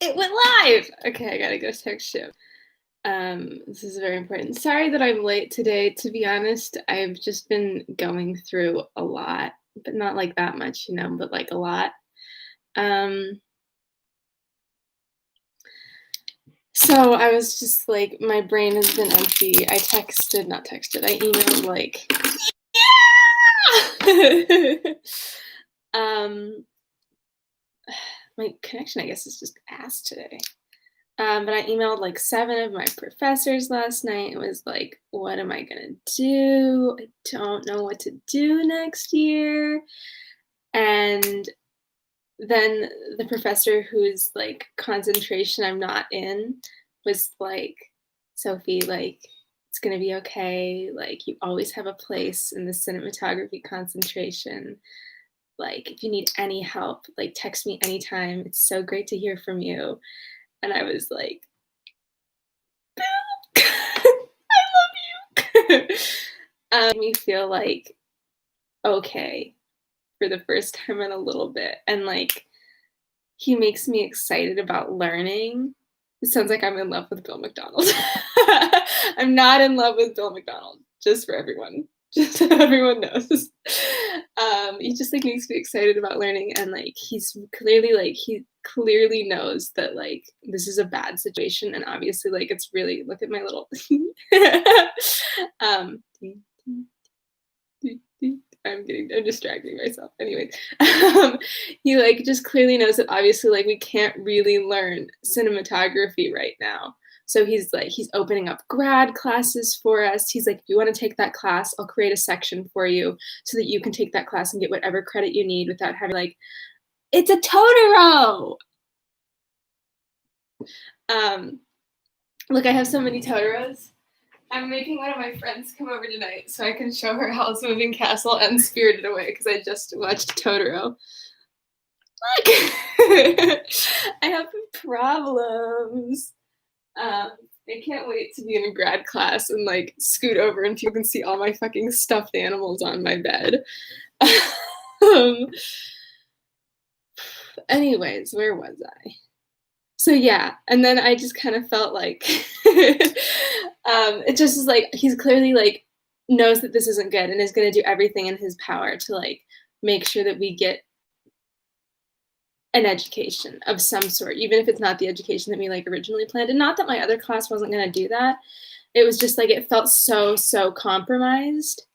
It went live! Okay, I gotta go text you. This is very important. Sorry that I'm late today. To be honest, I've just been going through a lot, but not like that much, but like a lot. Um, so I was just like, my brain has been empty. I emailed like, yeah! My connection, I guess, is just ass today. But I emailed like 7 of my professors last night. It was like, what am I gonna do? I don't know what to do next year. And then the professor whose like concentration I'm not in was like, Sophie, like, it's gonna be okay. Like, you always have a place in the cinematography concentration. Like, if you need any help, like, text me anytime. It's so great to hear from you. And I was like, I love you. Made me feel like okay for the first time in a little bit. And like, he makes me excited about learning. It sounds like I'm in love with Bill McDonald. I'm not in love with Bill McDonald, just for everyone. Just so everyone knows. He just like makes me excited about learning, and like he clearly knows that like this is a bad situation, and obviously like it's really, look at my little I'm distracting myself. Anyways, he like just clearly knows that obviously like we can't really learn cinematography right now. So he's opening up grad classes for us. He's like, if you want to take that class, I'll create a section for you so that you can take that class and get whatever credit you need without having like, it's a Totoro. Look, I have so many Totoros. I'm making one of my friends come over tonight so I can show her Howl's Moving Castle and Spirited Away because I just watched Totoro. Look! I have problems. I can't wait to be in a grad class and like scoot over and people can see all my fucking stuffed animals on my bed. Anyways, where was I? So yeah, and then I just kind of felt like it just is like he's clearly like knows that this isn't good and is going to do everything in his power to like make sure that we get an education of some sort, even if it's not the education that we like originally planned. And not that my other class wasn't going to do that. It was just like it felt so compromised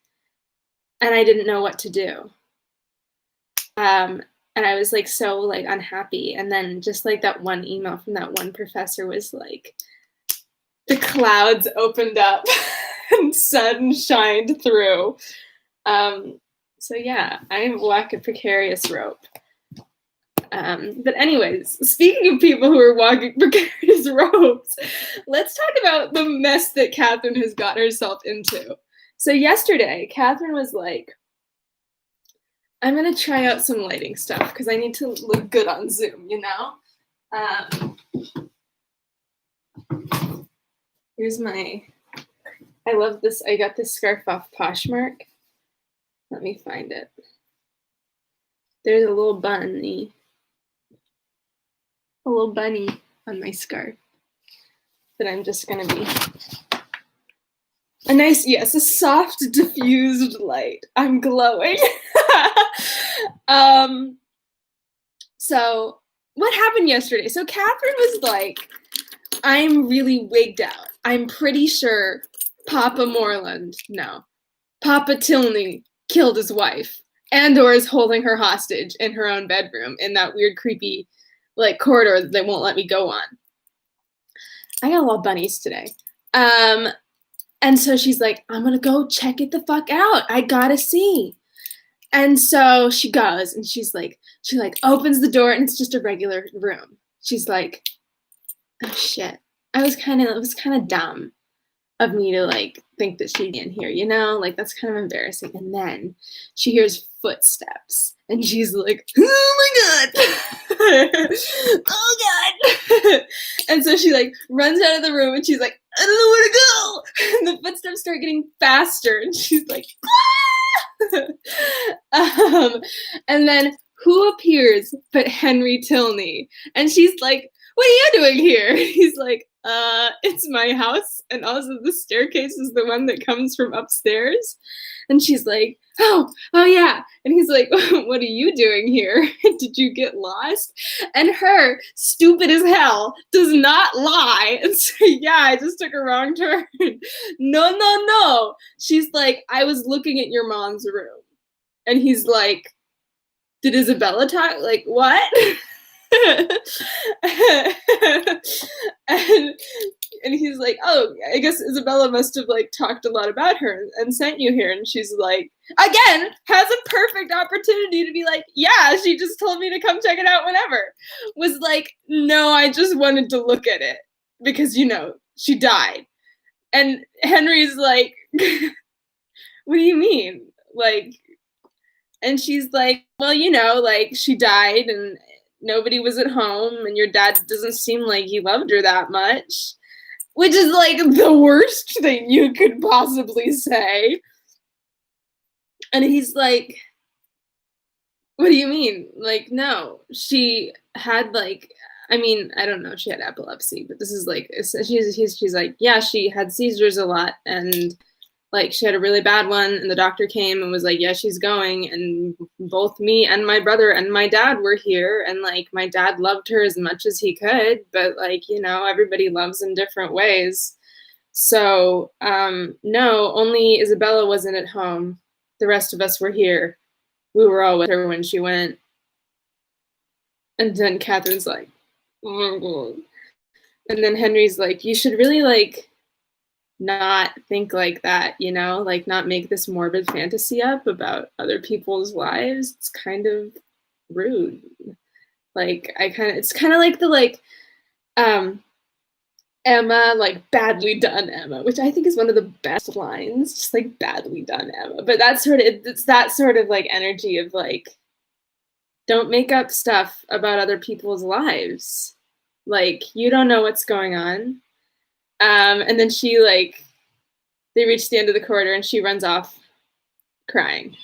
and I didn't know what to do. And I was like so like unhappy. And then just like that one email from that one professor was like, the clouds opened up and sun shined through. So yeah, I walk a precarious rope. But anyways, speaking of people who are walking precarious ropes, let's talk about the mess that Catherine has got herself into. So yesterday, Catherine was like, I'm going to try out some lighting stuff because I need to look good on Zoom, you know? Here's I love this. I got this scarf off Poshmark. Let me find it. There's a little bunny on my scarf that I'm just going to be a soft diffused light. I'm glowing. So what happened yesterday? So Catherine was like, I'm really wigged out. I'm pretty sure Papa Tilney killed his wife and/or is holding her hostage in her own bedroom in that weird, creepy, like corridor that they won't let me go on. I got a lot of bunnies today. And so she's like, I'm gonna go check it the fuck out. I gotta see. And so she goes and she opens the door and it's just a regular room. She's like, oh shit. It was kind of dumb of me to like think that she'd be in here, you know? Like that's kind of embarrassing. And then she hears footsteps and she's like, oh my God. Oh God. And so she like runs out of the room and she's like, I don't know where to go. And the footsteps start getting faster and she's like, and then who appears but Henry Tilney? And she's like, what are you doing here? He's like, it's my house, and also the staircase is the one that comes from upstairs. And she's like, oh yeah. And he's like, what are you doing here? Did you get lost? And her, stupid as hell, does not lie and say, yeah, I just took a wrong turn. No. She's like, I was looking at your mom's room. And he's like, did Isabella talk? Like, what? and, and he's like, oh, I guess Isabella must have like talked a lot about her and sent you here. And she's like, again, has a perfect opportunity to be like, yeah, she just told me to come check it out whenever. Was like, no, I just wanted to look at it because, you know, she died. And Henry's like, what do you mean? Like, and she's like, well, you know, like she died and nobody was at home and your dad doesn't seem like he loved her that much, which is like the worst thing you could possibly say. And he's like, what do you mean? Like, no, she had like, I mean, I don't know, she had epilepsy, but this is like, she's like, yeah, she had seizures a lot and like she had a really bad one and the doctor came and was like, yeah, she's going. And both me and my brother and my dad were here. And like, my dad loved her as much as he could, but like, you know, everybody loves in different ways. So, no, only Isabella wasn't at home. The rest of us were here. We were all with her when she went. And then Catherine's like, oh my God. And then Henry's like, you should really like, not think like that, you know, like not make this morbid fantasy up about other people's lives. It's kind of rude. Like it's kind of like the like Emma, like badly done Emma, which I think is one of the best lines, just like badly done Emma. But that's sort of, it's that sort of like energy of like, don't make up stuff about other people's lives. Like, you don't know what's going on. And then she like, they reach the end of the corridor and she runs off crying.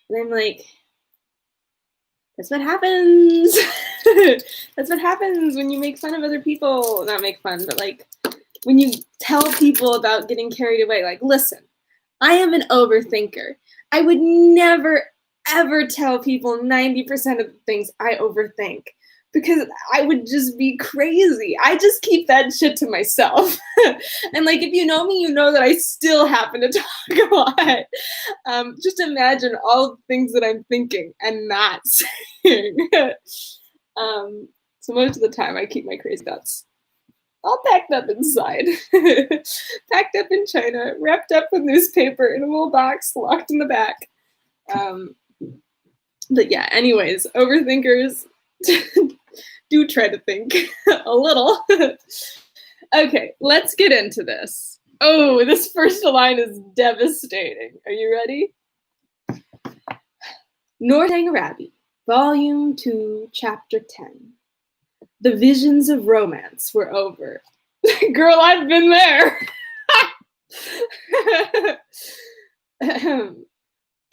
And I'm like, that's what happens. That's what happens when you make fun of other people. Not make fun, but like when you tell people about getting carried away. Like, listen, I am an overthinker. I would never, ever tell people 90% of the things I overthink because I would just be crazy. I just keep that shit to myself. And like, if you know me, you know that I still happen to talk a lot. Just imagine all the things that I'm thinking and not saying. So most of the time I keep my crazy thoughts all packed up inside. Packed up in China, wrapped up with newspaper in a little box, locked in the back. But yeah, anyways, overthinkers, do try to think a little. Okay, let's get into this. Oh, this first line is devastating. Are you ready? Northanger Abbey, Volume 2, Chapter 10. The visions of romance were over. Girl, I've been there.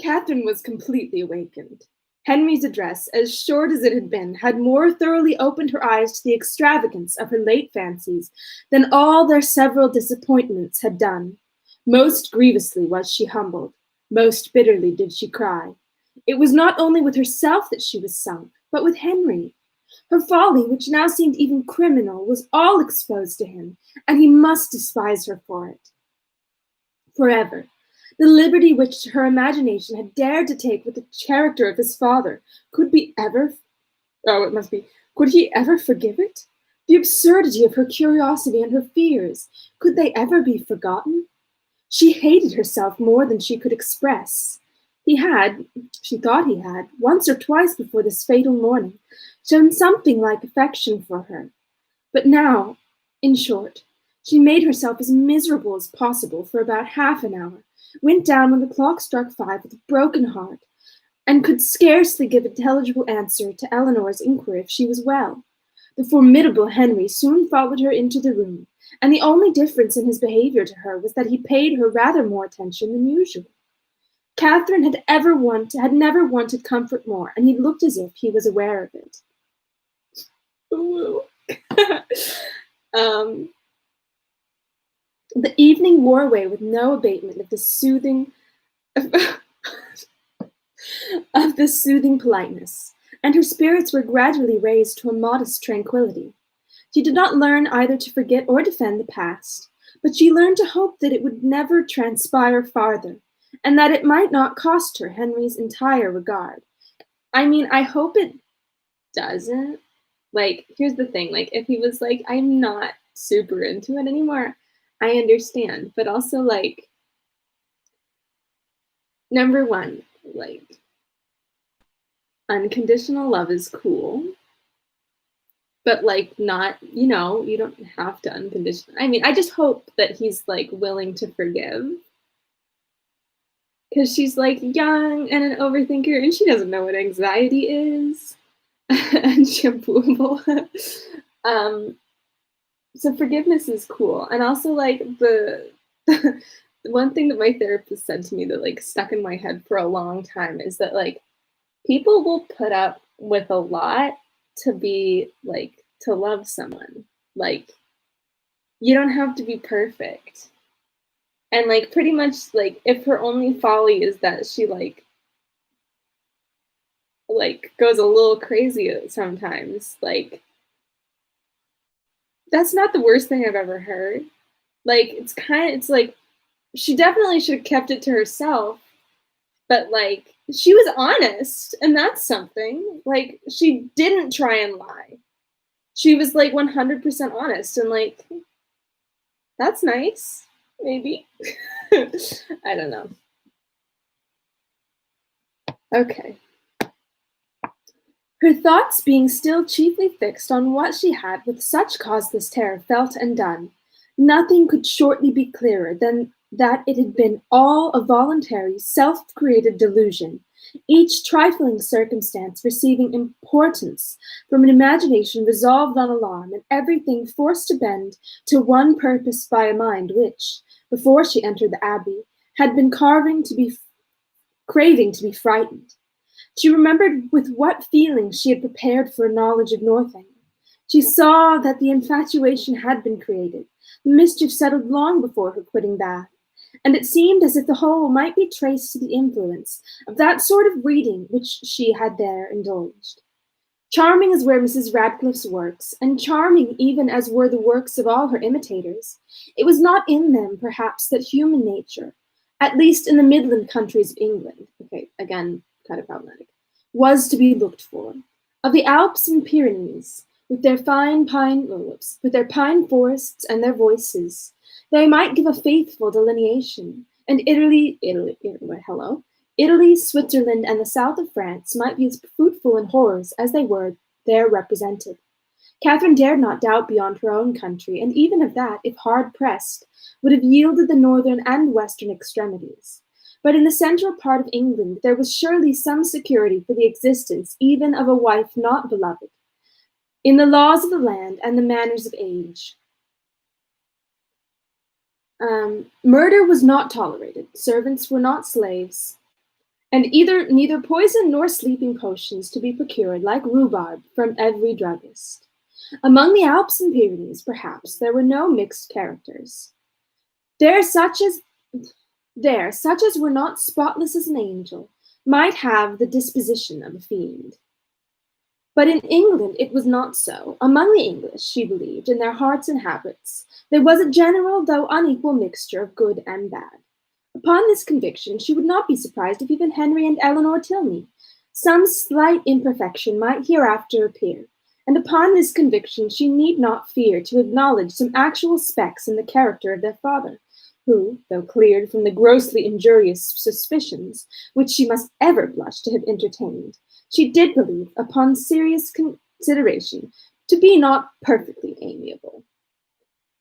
Catherine was completely awakened. Henry's address, as short as it had been, had more thoroughly opened her eyes to the extravagance of her late fancies than all their several disappointments had done. Most grievously was she humbled. Most bitterly did she cry. It was not only with herself that she was sunk, but with Henry. Her folly, which now seemed even criminal, was all exposed to him, and he must despise her for it. Forever. The liberty which her imagination had dared to take with the character of his father, could he ever forgive it? The absurdity of her curiosity and her fears, could they ever be forgotten? She hated herself more than she could express. She thought he had, once or twice before this fatal morning, shown something like affection for her. But now, in short, she made herself as miserable as possible for about half an hour, went down when the clock struck 5 with a broken heart, and could scarcely give intelligible answer to Eleanor's inquiry if she was well. The formidable Henry soon followed her into the room, and the only difference in his behavior to her was that he paid her rather more attention than usual. Catherine had never wanted comfort more, and he looked as if he was aware of it. Ooh. um, the evening wore away with no abatement of the soothing of this soothing politeness, and her spirits were gradually raised to a modest tranquillity. She did not learn either to forget or defend the past, but she learned to hope that it would never transpire farther, and that it might not cost her Henry's entire regard. I mean, I hope it doesn't. Like, here's the thing, like, if he was like, I'm not super into it anymore, I understand. But also, like, number one, like, unconditional love is cool, but like not, you don't have to unconditional. I mean, I just hope that he's like willing to forgive, because she's like young and an overthinker and she doesn't know what anxiety is and shampooable. um so forgiveness is cool. And also like the one thing that my therapist said to me that like stuck in my head for a long time is that like people will put up with a lot to be like to love someone. Like you don't have to be perfect. And like pretty much like if her only folly is that she like goes a little crazy sometimes, like that's not the worst thing I've ever heard. Like it's like she definitely should have kept it to herself, but like she was honest and that's something. Like she didn't try and lie. She was like 100% honest and like that's nice, maybe. I don't know. Okay. Her thoughts being still chiefly fixed on what she had with such causeless terror felt and done, nothing could shortly be clearer than that it had been all a voluntary, self-created delusion, each trifling circumstance receiving importance from an imagination resolved on alarm, and everything forced to bend to one purpose by a mind which, before she entered the Abbey, had been craving to be frightened. She remembered with what feelings she had prepared for a knowledge of Northanger. She saw that the infatuation had been created, the mischief settled long before her quitting Bath, and it seemed as if the whole might be traced to the influence of that sort of reading which she had there indulged. Charming as were Mrs. Radcliffe's works, and charming even as were the works of all her imitators, it was not in them, perhaps, that human nature, at least in the midland countries of England, okay, again, kind of problematic, was to be looked for. Of the Alps and Pyrenees, with their with their pine forests and their voices, they might give a faithful delineation, and Italy, Switzerland, and the south of France might be as fruitful in horrors as they were there represented. Catherine dared not doubt beyond her own country, and even of that, if hard pressed, would have yielded the northern and western extremities. But in the central part of England there was surely some security for the existence even of a wife not beloved. In the laws of the land and the manners of age, murder was not tolerated, servants were not slaves, and neither poison nor sleeping potions to be procured like rhubarb from every druggist. Among the Alps and Pyrenees, perhaps, there were no mixed characters. There, such as were not spotless as an angel, might have the disposition of a fiend. But in England it was not so. Among the English, she believed, in their hearts and habits, there was a general though unequal mixture of good and bad. Upon this conviction, she would not be surprised if even Henry and Eleanor Tilney, some slight imperfection might hereafter appear, and upon this conviction she need not fear to acknowledge some actual specks in the character of their father, who, though cleared from the grossly injurious suspicions which she must ever blush to have entertained, she did believe, upon serious consideration, to be not perfectly amiable.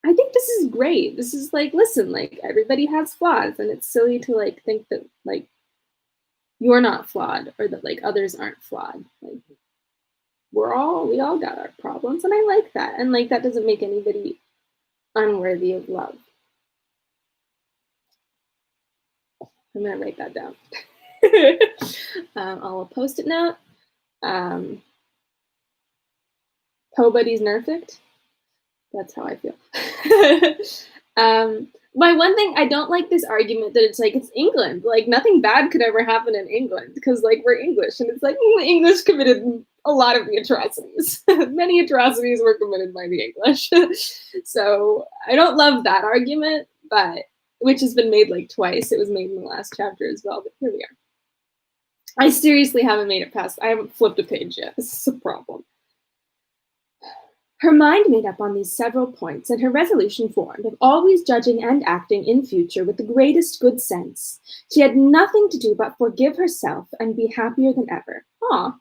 I think this is great. This is like, listen, like everybody has flaws, and it's silly to like think that like you're not flawed or that like others aren't flawed. Like we all got our problems, and I like that. And like that doesn't make anybody unworthy of love. I'm gonna write that down. I'll post it note. Nobody's perfect. That's how I feel. My one thing, I don't like this argument that it's like, it's England. Like, nothing bad could ever happen in England because, like, we're English. And it's like, the English committed a lot of the atrocities. Many atrocities were committed by the English. So I don't love that argument, but which has been made like twice. It was made in the last chapter as well, but here we are. I seriously haven't made it past. I haven't flipped a page yet. This is a problem. Her mind made up on these several points, and her resolution formed of always judging and acting in future with the greatest good sense. She had nothing to do but forgive herself and be happier than ever. Ah.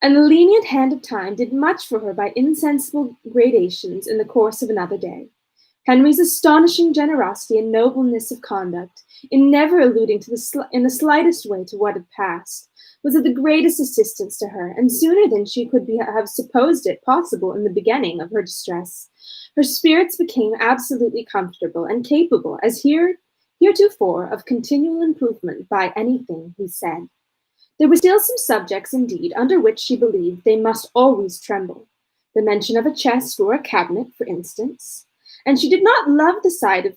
And the lenient hand of time did much for her by insensible gradations in the course of another day. Henry's astonishing generosity and nobleness of conduct, in never alluding to in the slightest way to what had passed, was of the greatest assistance to her, and sooner than she could have supposed it possible in the beginning of her distress, her spirits became absolutely comfortable and capable, as heretofore, of continual improvement by anything he said. There were still some subjects, indeed, under which she believed they must always tremble. The mention of a chest or a cabinet, for instance. And she did not love the sight of...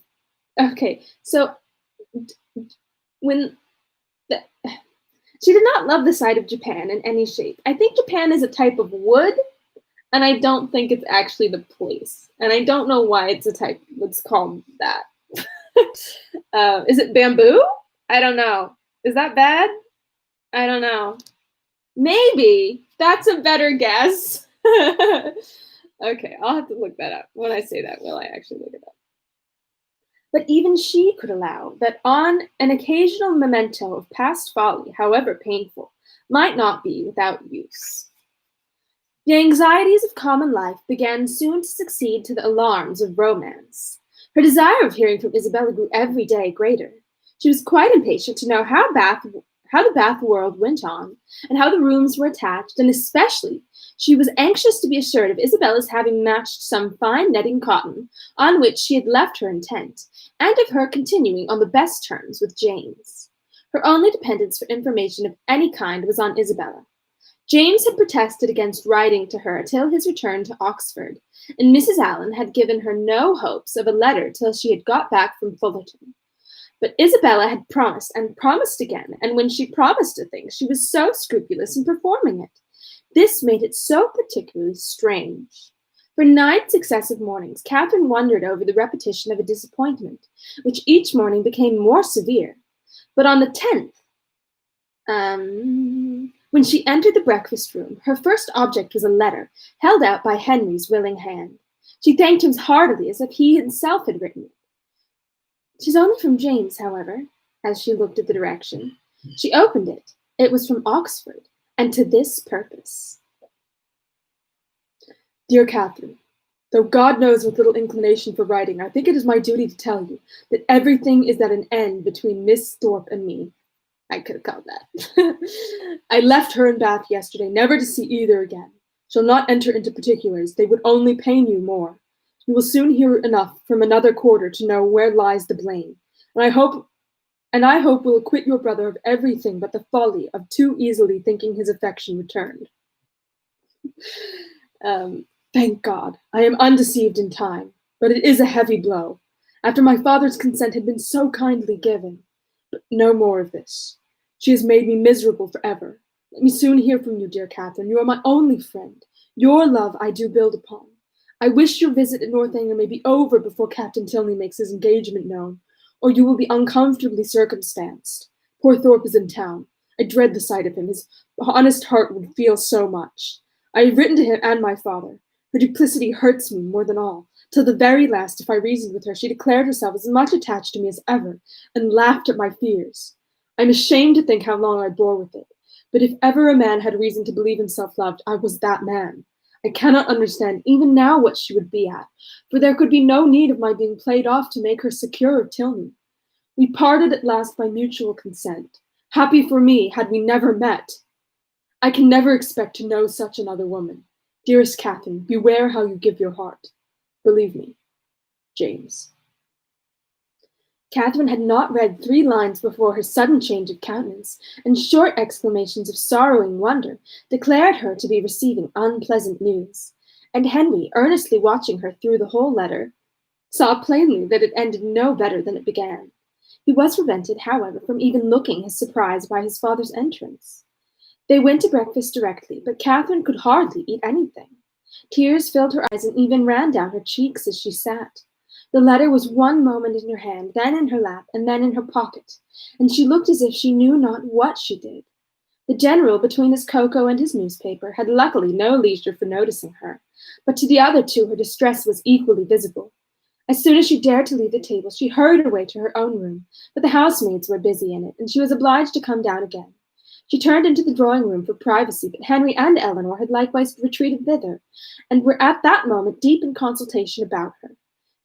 Okay, so she did not love the sight of Japan in any shape. I think Japan is a type of wood, and I don't think it's actually the place. And I don't know why it's a type that's called that. Is it bamboo? I don't know. Is that bad? I don't know. Maybe. That's a better guess. Okay, I'll have to look that up. When I say that, will I actually look it up? But even she could allow that on an occasional memento of past folly, however painful, might not be without use. The anxieties of common life began soon to succeed to the alarms of romance. Her desire of hearing from Isabella grew every day greater. She was quite impatient to know how the Bath world went on, and how the rooms were attached, and especially she was anxious to be assured of Isabella's having matched some fine netting cotton on which she had left her intent, and of her continuing on the best terms with James. Her only dependence for information of any kind was on Isabella. James had protested against writing to her till his return to Oxford, and Mrs. Allen had given her no hopes of a letter till she had got back from Fullerton. But Isabella had promised and promised again, and when she promised a thing, she was so scrupulous in performing it. This made it so particularly strange. For 9 successive mornings, Catherine wondered over the repetition of a disappointment, which each morning became more severe. But on the 10th, when she entered the breakfast room, her first object was a letter, held out by Henry's willing hand. She thanked him heartily, as if he himself had written it. "'Tis only from James, however," as she looked at the direction. She opened it. It was from Oxford, and to this purpose. "Dear Catherine, though God knows with little inclination for writing, I think it is my duty to tell you that everything is at an end between Miss Thorpe and me." I could have called that. "I left her in Bath yesterday, never to see either again. Shall not enter into particulars, they would only pain you more. You will soon hear enough from another quarter to know where lies the blame, and I hope will acquit your brother of everything but the folly of too easily thinking his affection returned. Thank God, I am undeceived in time, but it is a heavy blow, after my father's consent had been so kindly given. But no more of this. She has made me miserable forever. Let me soon hear from you, dear Catherine. You are my only friend. Your love I do build upon. I wish your visit at Northanger may be over before Captain Tilney makes his engagement known, or you will be uncomfortably circumstanced. Poor Thorpe is in town. I dread the sight of him. His honest heart would feel so much. I have written to him and my father. Her duplicity hurts me more than all. Till the very last, if I reasoned with her, she declared herself as much attached to me as ever, and laughed at my fears. I am ashamed to think how long I bore with it. But if ever a man had reason to believe himself loved, I was that man. I cannot understand even now what she would be at, for there could be no need of my being played off to make her secure of Tilney. We parted at last by mutual consent. Happy for me had we never met. I can never expect to know such another woman. Dearest Catherine, beware how you give your heart. Believe me, James." Catherine had not read 3 lines before her sudden change of countenance, and short exclamations of sorrowing wonder declared her to be receiving unpleasant news, and Henry, earnestly watching her through the whole letter, saw plainly that it ended no better than it began. He was prevented, however, from even looking his surprise by his father's entrance. They went to breakfast directly, but Catherine could hardly eat anything. Tears filled her eyes and even ran down her cheeks as she sat. The letter was one moment in her hand, then in her lap, and then in her pocket, and she looked as if she knew not what she did. The general, between his cocoa and his newspaper, had luckily no leisure for noticing her, but to the other two her distress was equally visible. As soon as she dared to leave the table, she hurried away to her own room, but the housemaids were busy in it, and she was obliged to come down again. She turned into the drawing-room for privacy, but Henry and Eleanor had likewise retreated thither, and were at that moment deep in consultation about her.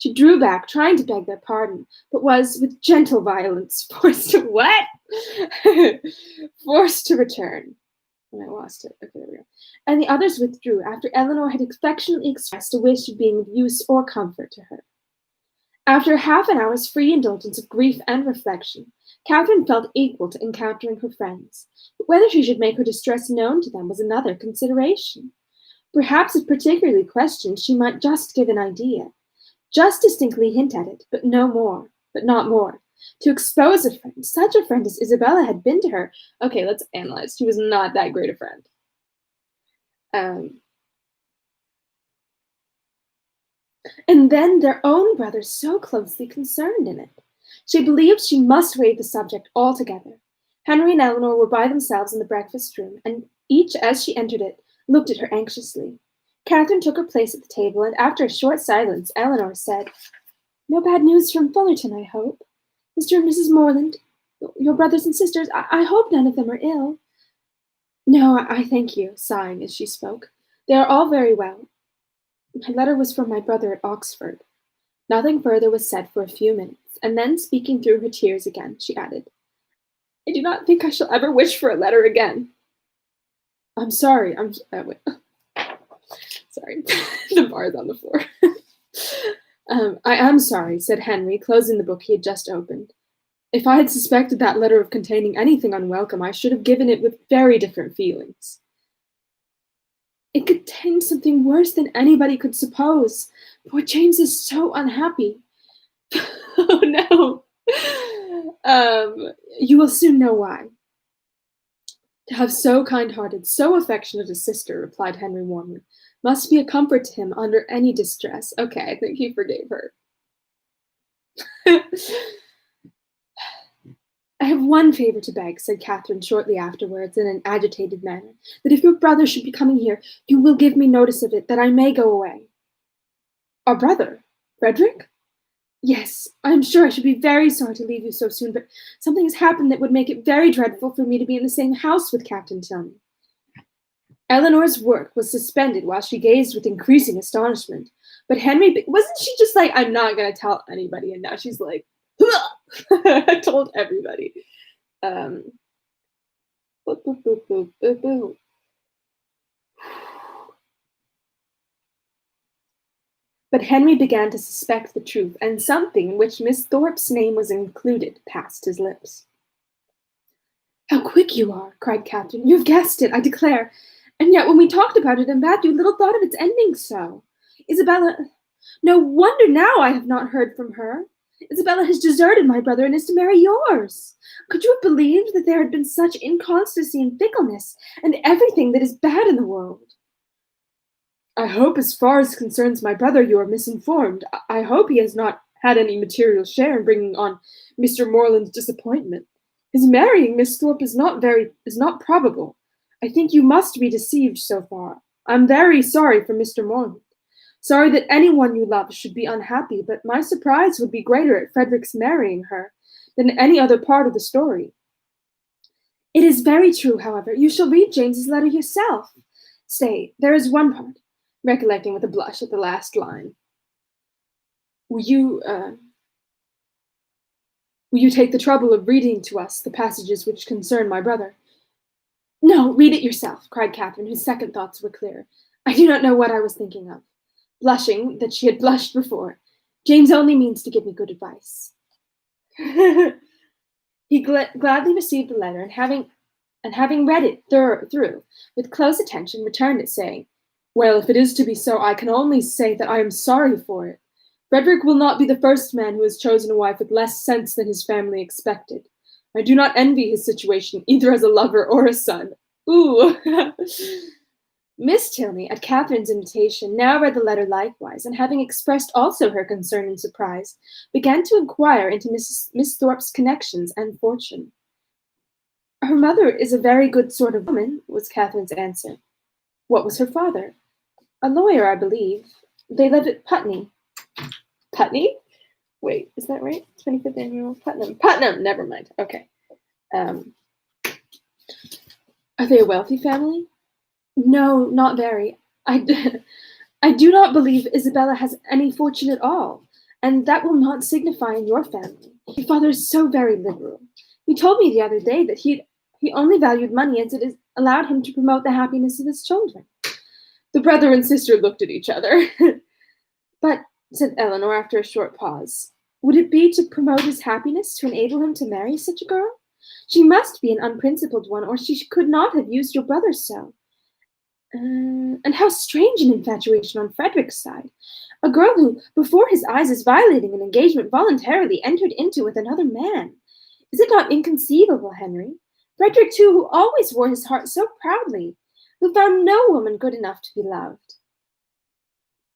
She drew back, trying to beg their pardon, but was, with gentle violence, forced to what? Forced to return. And I lost it. Okay, there we go. And the others withdrew after Eleanor had affectionately expressed a wish of being of use or comfort to her. After half an hour's free indulgence of grief and reflection, Catherine felt equal to encountering her friends, but whether she should make her distress known to them was another consideration. Perhaps if particularly questioned, she might just give an idea. Just distinctly hint at it, but no more, but not more. To expose a friend, such a friend as Isabella had been to her. Okay, let's analyze. She was not that great a friend. And then their own brother so closely concerned in it. She believed she must waive the subject altogether. Henry and Eleanor were by themselves in the breakfast room, and each, as she entered it, looked at her anxiously. Catherine took her place at the table, and after a short silence, Eleanor said, "No bad news from Fullerton, I hope. Mr. and Mrs. Morland, your brothers and sisters, I hope none of them are ill." "No, I thank you," sighing as she spoke. "They are all very well. My letter was from my brother at Oxford." Nothing further was said for a few minutes, and then, speaking through her tears again, she added, "I do not think I shall ever wish for a letter again." "I'm sorry, Sorry, the bar's on the floor. I am sorry," said Henry, closing the book he had just opened. "If I had suspected that letter of containing anything unwelcome, I should have given it with very different feelings." "It contained something worse than anybody could suppose. Poor James is so unhappy." "Oh, no. You will soon know why." "To have so kind-hearted, so affectionate a sister," replied Henry warmly, "must be a comfort to him under any distress." Okay, I think he forgave her. "I have one favor to beg," said Catherine shortly afterwards in an agitated manner, "that if your brother should be coming here, you will give me notice of it, that I may go away." "Our brother? Frederick?" "Yes, I am sure I should be very sorry to leave you so soon, but something has happened that would make it very dreadful for me to be in the same house with Captain Tilney." Eleanor's work was suspended while she gazed with increasing astonishment. But Henry, wasn't she just like, "I'm not going to tell anybody," and now she's like, I told everybody. Boop, boop, boop, boop, boop, boop. But Henry began to suspect the truth, and something in which Miss Thorpe's name was included passed his lips. "How quick you are!" cried Catherine. "You have guessed it, I declare. And yet when we talked about it in Bath, you little thought of its ending so. Isabella, no wonder now I have not heard from her. Isabella has deserted my brother and is to marry yours. Could you have believed that there had been such inconstancy and fickleness, and everything that is bad in the world?" "I hope, as far as concerns my brother, you are misinformed. I hope he has not had any material share in bringing on Mr. Morland's disappointment. His marrying Miss Thorpe is not probable. I think you must be deceived so far. I'm very sorry for Mr. Morland. Sorry that anyone you love should be unhappy, but my surprise would be greater at Frederick's marrying her than any other part of the story." "It is very true, however. You shall read James's letter yourself. Stay, there is one part," recollecting with a blush at the last line. Will you take the trouble of reading to us the passages which concern my brother?" "No, read it yourself," cried Catherine, whose second thoughts were clear. "I do not know what I was thinking of," blushing that she had blushed before. "James only means to give me good advice." He gladly received the letter, and having read it through with close attention, returned it, saying, "Well, if it is to be so, I can only say that I am sorry for it. Frederick will not be the first man who has chosen a wife with less sense than his family expected. I do not envy his situation, either as a lover or a son." Ooh. Miss Tilney, at Catherine's invitation, now read the letter likewise, and having expressed also her concern and surprise, began to inquire into Miss Thorpe's connections and fortune. "Her mother is a very good sort of woman," was Catherine's answer. "What was her father?" "A lawyer, I believe. They live at Putney." Putney? Wait, is that right? 25th annual Putnam. Putnam! Never mind. Okay. Um, are they a wealthy family? No, not very. I do not believe Isabella has any fortune at all, and that will not signify in your family. Your father is so very liberal. He told me the other day that he only valued money as it is allowed him to promote the happiness of his children." The brother and sister looked at each other. "But," said Eleanor after a short pause, "would it be to promote his happiness to enable him to marry such a girl? She must be an unprincipled one, or she could not have used your brother so. And how strange an infatuation on Frederick's side. A girl who, before his eyes, is violating an engagement voluntarily entered into with another man. Is it not inconceivable, Henry? Frederick, too, who always wore his heart so proudly, who found no woman good enough to be loved."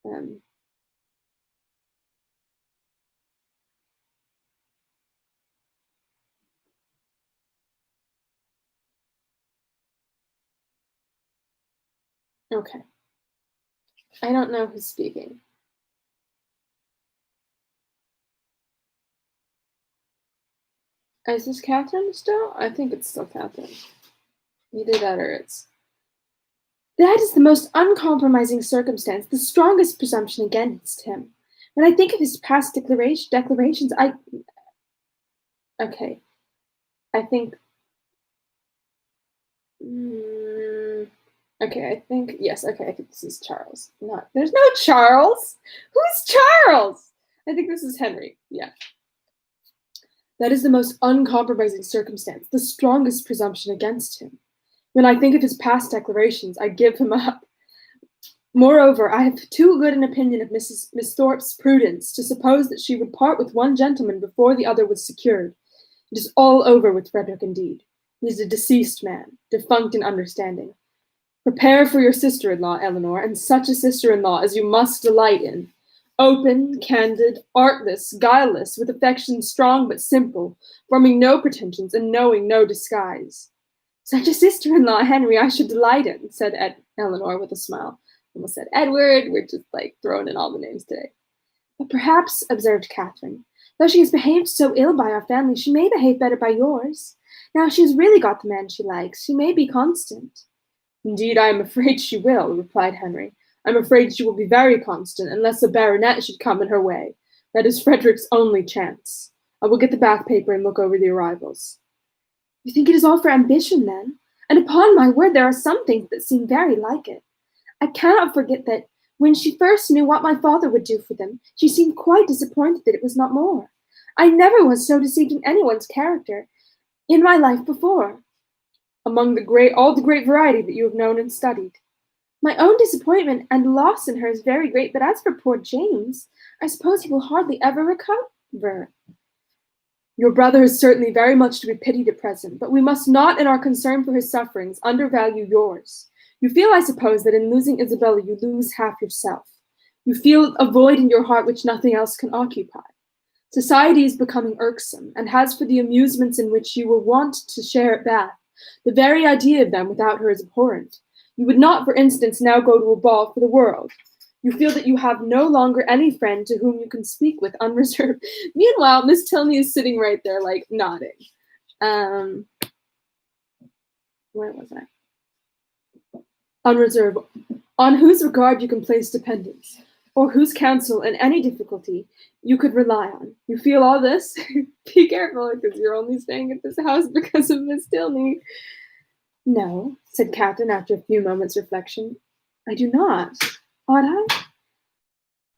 Um, okay. I don't know who's speaking. Is this Catherine still? I think it's still Catherine. Either that or it's. "That is the most uncompromising circumstance, the strongest presumption against him. When I think of his past declarations, okay, I think. Mm, okay, I think. Yes, okay, I think this is Charles. Not. There's no Charles! Who's Charles? I think this is Henry. Yeah. "That is the most uncompromising circumstance, the strongest presumption against him. When I think of his past declarations, I give him up. Moreover, I have too good an opinion of Miss Thorpe's prudence to suppose that she would part with one gentleman before the other was secured. It is all over with Frederick indeed. He is a deceased man, defunct in understanding. Prepare for your sister-in-law, Eleanor, and such a sister-in-law as you must delight in. Open, candid, artless, guileless, with affection strong but simple, forming no pretensions and knowing no disguise." "Such a sister-in-law, Henry, I should delight in," said Eleanor with a smile. Almost said Edward. We're just like throwing in all the names today. "But perhaps," observed Catherine, "though she has behaved so ill by our family, she may behave better by yours. Now she has really got the man she likes. She may be constant." "Indeed, I am afraid she will," replied Henry. "I am afraid she will be very constant, unless a baronet should come in her way. That is Frederick's only chance. I will get the bath paper and look over the arrivals." "You think it is all for ambition, then? And upon my word, there are some things that seem very like it. I cannot forget that when she first knew what my father would do for them, she seemed quite disappointed that it was not more. I never was so deceived in anyone's character in my life before." "Among all the great variety that you have known and studied." "My own disappointment and loss in her is very great, but as for poor James, I suppose he will hardly ever recover." "Your brother is certainly very much to be pitied at present, but we must not, in our concern for his sufferings, undervalue yours. You feel, I suppose, that in losing Isabella you lose half yourself. You feel a void in your heart which nothing else can occupy. Society is becoming irksome, and has for the amusements in which you were wont to share at Bath, the very idea of them without her is abhorrent. You would not, for instance, now go to a ball for the world. You feel that you have no longer any friend to whom you can speak with unreserved." Meanwhile, Miss Tilney is sitting right there, like, nodding. Where was I? "Unreserved, on whose regard you can place dependence, or whose counsel in any difficulty you could rely on. You feel all this? Be careful, because you're only staying at this house because of Miss Tilney." "No," said Catherine after a few moments' reflection. "I do not. Ought I?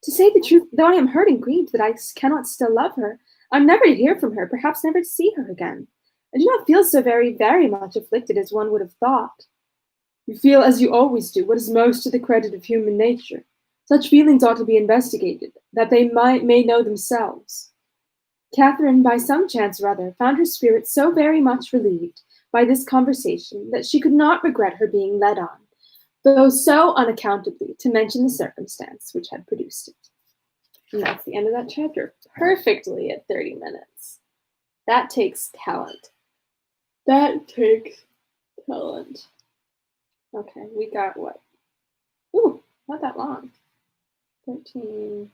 To say the truth, though I am hurt and grieved that I cannot still love her, I'm never to hear from her, perhaps never to see her again. I do not feel so very, very much afflicted as one would have thought. You feel as you always do, what is most to the credit of human nature. Such feelings ought to be investigated, that they may know themselves. Catherine, by some chance or other, found her spirit so very much relieved by this conversation that she could not regret her being led on, though so unaccountably, to mention the circumstance which had produced it. And that's the end of that chapter. Perfectly at 30 minutes. That takes talent. That takes talent. Okay, we got what? Ooh, not that long. 13,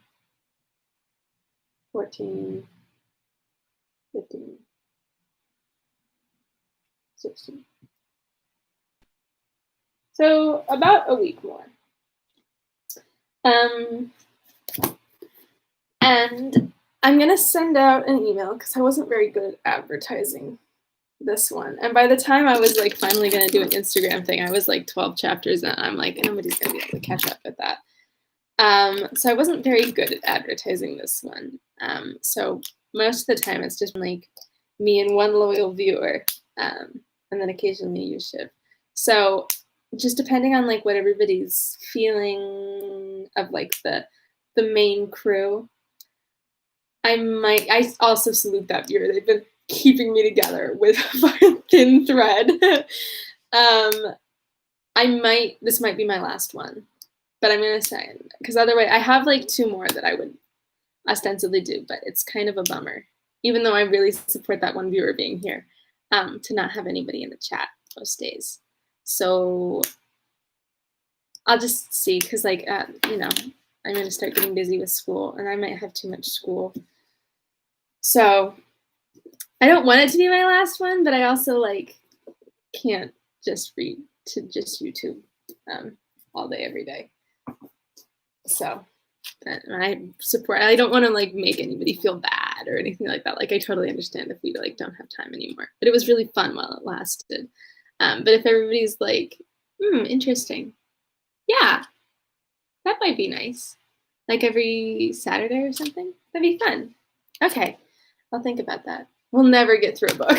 14, 15, 16. So about a week more. And I'm going to send out an email because I wasn't very good at advertising this one. And by the time I was like finally going to do an Instagram thing, I was like 12 chapters and I'm like, nobody's going to be able to catch up with that. So I wasn't very good at advertising this one. So most of the time it's just like me and one loyal viewer, and then occasionally you, Shiv. So just depending on like what everybody's feeling of like the main crew, I also salute that viewer. They've been keeping me together with a thin thread. This might be my last one, but I'm going to say, because otherwise I have like 2 more that I would ostensibly do, but it's kind of a bummer, even though I really support that one viewer being here, to not have anybody in the chat most days. So I'll just see, because like, I'm going to start getting busy with school and I might have too much school. So I don't want it to be my last one, but I also like can't just read to just YouTube all day, every day. So I don't want to like make anybody feel bad or anything like that. Like I totally understand if we like don't have time anymore, but it was really fun while it lasted. But if everybody's like, interesting. Yeah, that might be nice. Like every Saturday or something. That'd be fun. Okay, I'll think about that. We'll never get through a book.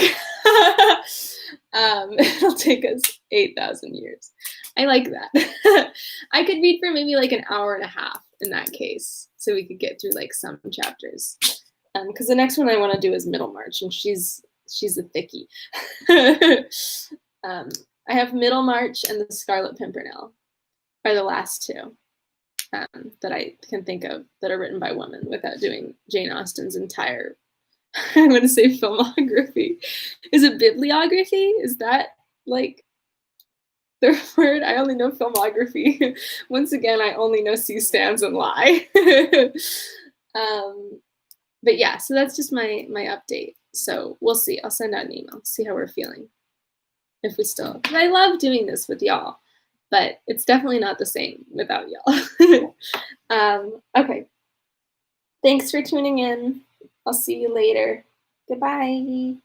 It'll take us 8,000 years. I like that. I could read for maybe like an hour and a half in that case, so we could get through like some chapters. Because the next one I want to do is Middlemarch, and she's a thickie. I have Middlemarch and the Scarlet Pimpernel are the last 2 that I can think of that are written by women without doing Jane Austen's entire, I'm going to say filmography. Is it bibliography? Is that like the word? I only know filmography. Once again, I only know C-SPANs and lie. But yeah, so that's just my update. So we'll see. I'll send out an email, see how we're feeling. If we still, because I love doing this with y'all, but it's definitely not the same without y'all. Okay. Thanks for tuning in. I'll see you later. Goodbye.